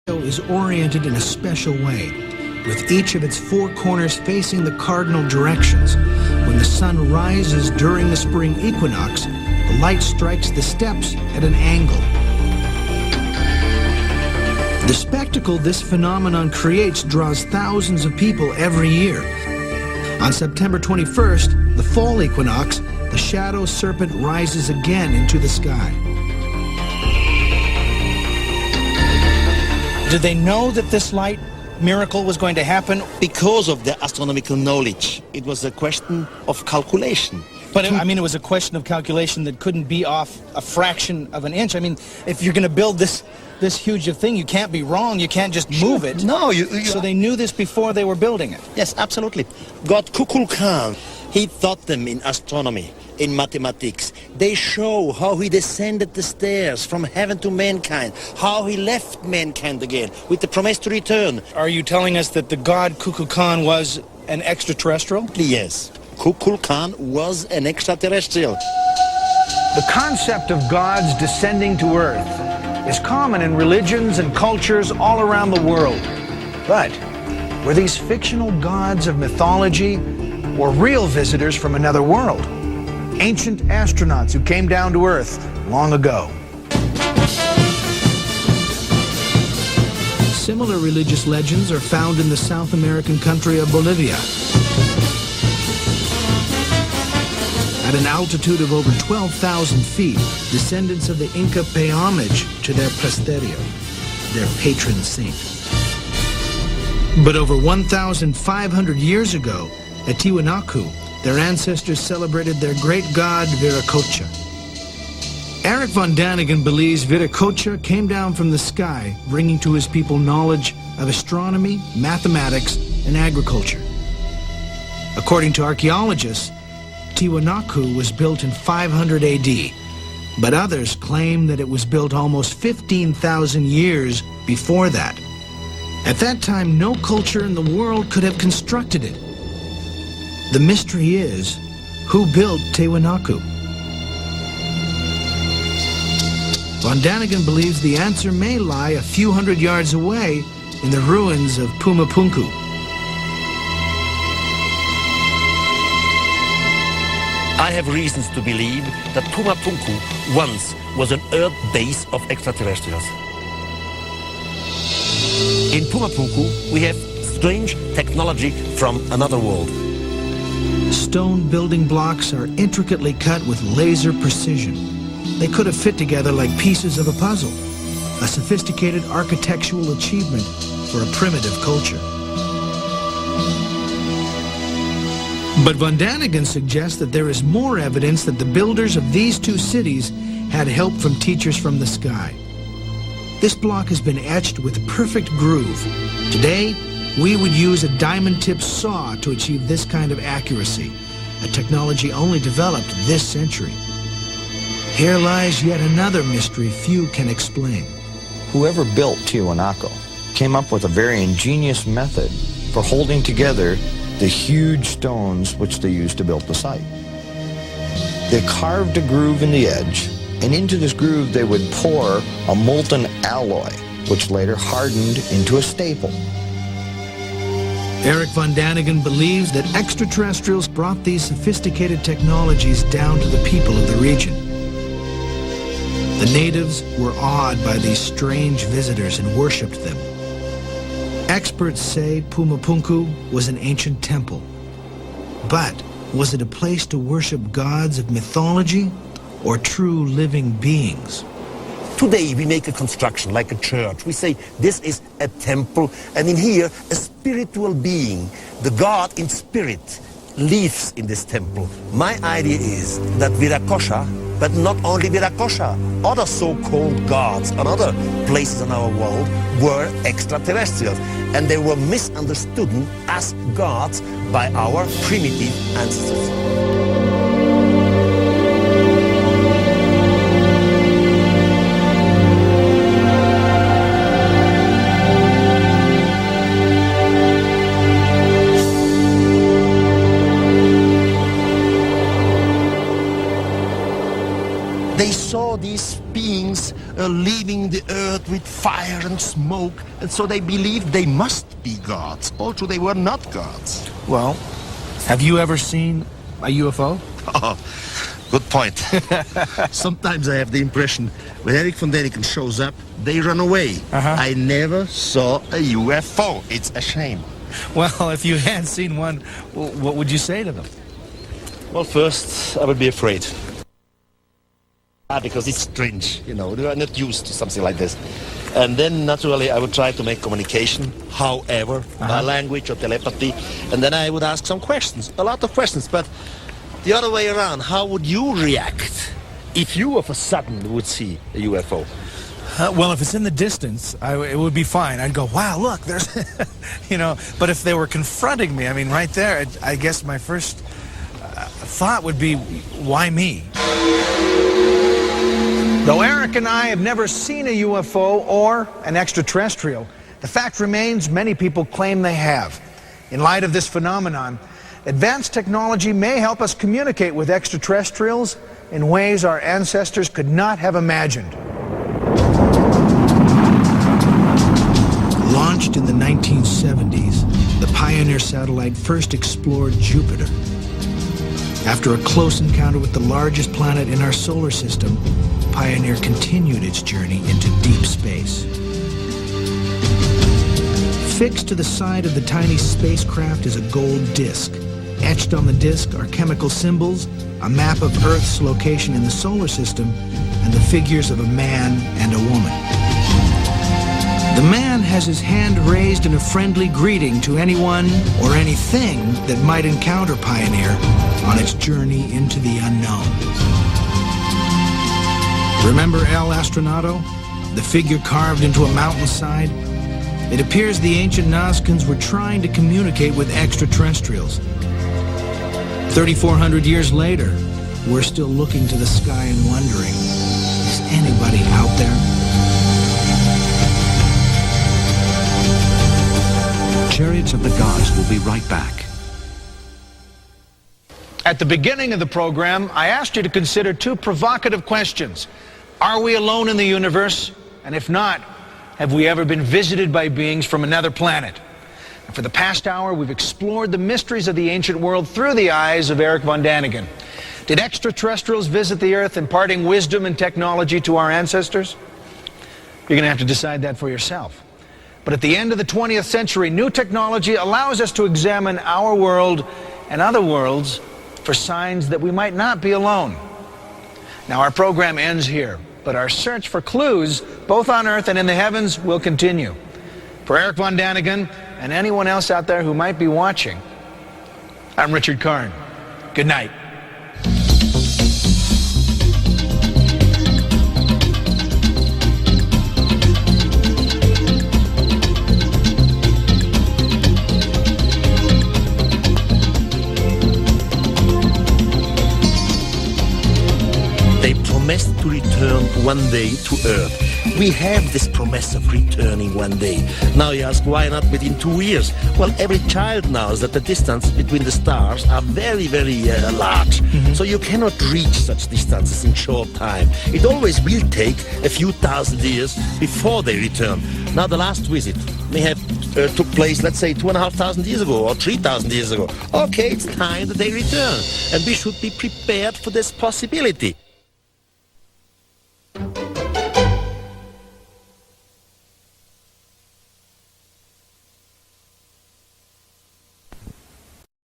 is oriented in a special way, with each of its four corners facing the cardinal directions. When the sun rises during the spring equinox, the light strikes the steps at an angle. The spectacle this phenomenon creates draws thousands of people every year. On September 21st, the fall equinox, the shadow serpent rises again into the sky. Did they know that this light miracle was going to happen? Because of the astronomical knowledge. It was a question of calculation. But I mean, it was a question of calculation that couldn't be off a fraction of an inch. I mean, if you're going to build this huge thing, you can't be wrong. You can't just move it. No, So they knew this before they were building it. Yes, absolutely. God Kukulkan, he taught them in astronomy, in mathematics. They show how he descended the stairs from heaven to mankind, how he left mankind again with the promise to return. Are you telling us that the god Kukulkan was an extraterrestrial? Yes, Kukulkan was an extraterrestrial. The concept of gods descending to Earth is common in religions and cultures all around the world. But were these fictional gods of mythology or real visitors from another world? Ancient astronauts who came down to Earth long ago. Similar religious legends are found in the South American country of Bolivia. At an altitude of over 12,000 feet, descendants of the Inca pay homage to their presterio, their patron saint. But over 1,500 years ago, at Tiwanaku, their ancestors celebrated their great god Viracocha. Eric von Daniken believes Viracocha came down from the sky, bringing to his people knowledge of astronomy, mathematics, and agriculture. According to archaeologists, Tiwanaku was built in 500 AD, but others claim that it was built almost 15,000 years before that. At that time, no culture in the world could have constructed it. The mystery is, who built Tiwanaku? Von Daniken believes the answer may lie a few hundred yards away in the ruins of Pumapunku. I have reasons to believe that Pumapunku once was an Earth base of extraterrestrials. In Pumapunku, we have strange technology from another world. Stone building blocks are intricately cut with laser precision. They could have fit together like pieces of a puzzle, a sophisticated architectural achievement for a primitive culture. But von Daniken suggests that there is more evidence that the builders of these two cities had help from teachers from the sky. This block has been etched with a perfect groove. Today, we would use a diamond-tipped saw to achieve this kind of accuracy, a technology only developed this century. Here lies yet another mystery few can explain. Whoever built Tiwanaku came up with a very ingenious method for holding together the huge stones which they used to build the site. They carved a groove in the edge, and into this groove they would pour a molten alloy, which later hardened into a staple. Eric von Daniken believes that extraterrestrials brought these sophisticated technologies down to the people of the region. The natives were awed by these strange visitors and worshipped them. Experts say Pumapunku was an ancient temple. But was it a place to worship gods of mythology or true living beings? Today we make a construction like a church. We say this is a temple, and in here a spiritual being, the God in spirit, lives in this temple. My idea is that Viracocha, but not only Viracocha, other so-called gods and other places in our world were extraterrestrials, and they were misunderstood as gods by our primitive ancestors. They saw these beings leaving the earth with fire and smoke, and so they believed they must be gods, although they were not gods. Well, have you ever seen a UFO? Oh, good point. Sometimes I have the impression when Eric von Däniken shows up, they run away. I never saw a UFO. It's a shame. Well, if you had seen one, what would you say to them? Well, first, I would be afraid. Because it's strange, you know, they are not used to something like this. And then, naturally, I would try to make communication, however, by language or telepathy. And then I would ask some questions, a lot of questions. But the other way around, how would you react if you, of a sudden, would see a UFO? Well, if it's in the distance, it would be fine. I'd go, wow, look, there's, you know. But if they were confronting me, I mean, right there, I guess my first thought would be, why me? Though Eric and I have never seen a UFO or an extraterrestrial, the fact remains many people claim they have. In light of this phenomenon, advanced technology may help us communicate with extraterrestrials in ways our ancestors could not have imagined. Launched in the 1970s, the Pioneer satellite first explored Jupiter. After a close encounter with the largest planet in our solar system, Pioneer continued its journey into deep space. Fixed to the side of the tiny spacecraft is a gold disc. Etched on the disc are chemical symbols, a map of Earth's location in the solar system, and the figures of a man and a woman. The man has his hand raised in a friendly greeting to anyone or anything that might encounter Pioneer on its journey into the unknown. Remember El Astronato? The figure carved into a mountainside? It appears the ancient Nazcans were trying to communicate with extraterrestrials. 3,400 years later, we're still looking to the sky and wondering, is anybody out there? Chariots of the Gods will be right back. At the beginning of the program, I asked you to consider two provocative questions. Are we alone in the universe? And if not, have we ever been visited by beings from another planet? And for the past hour, we've explored the mysteries of the ancient world through the eyes of Eric von Däniken. Did extraterrestrials visit the Earth, imparting wisdom and technology to our ancestors? You're going to have to decide that for yourself. But at the end of the 20th century, new technology allows us to examine our world and other worlds for signs that we might not be alone. Now, our program ends here, but our search for clues, both on Earth and in the heavens, will continue. For Eric von Däniken and anyone else out there who might be watching, I'm Richard Karn. Good night. Promised to return one day to Earth. We have this promise of returning one day. Now you ask, why not within 2 years? Well, every child knows that the distance between the stars are very, very large. So you cannot reach such distances in short time. It always will take a few thousand years before they return. Now the last visit may have took place, let's say, 2,500 years ago or 3,000 years ago. Okay, it's time that they return. And we should be prepared for this possibility.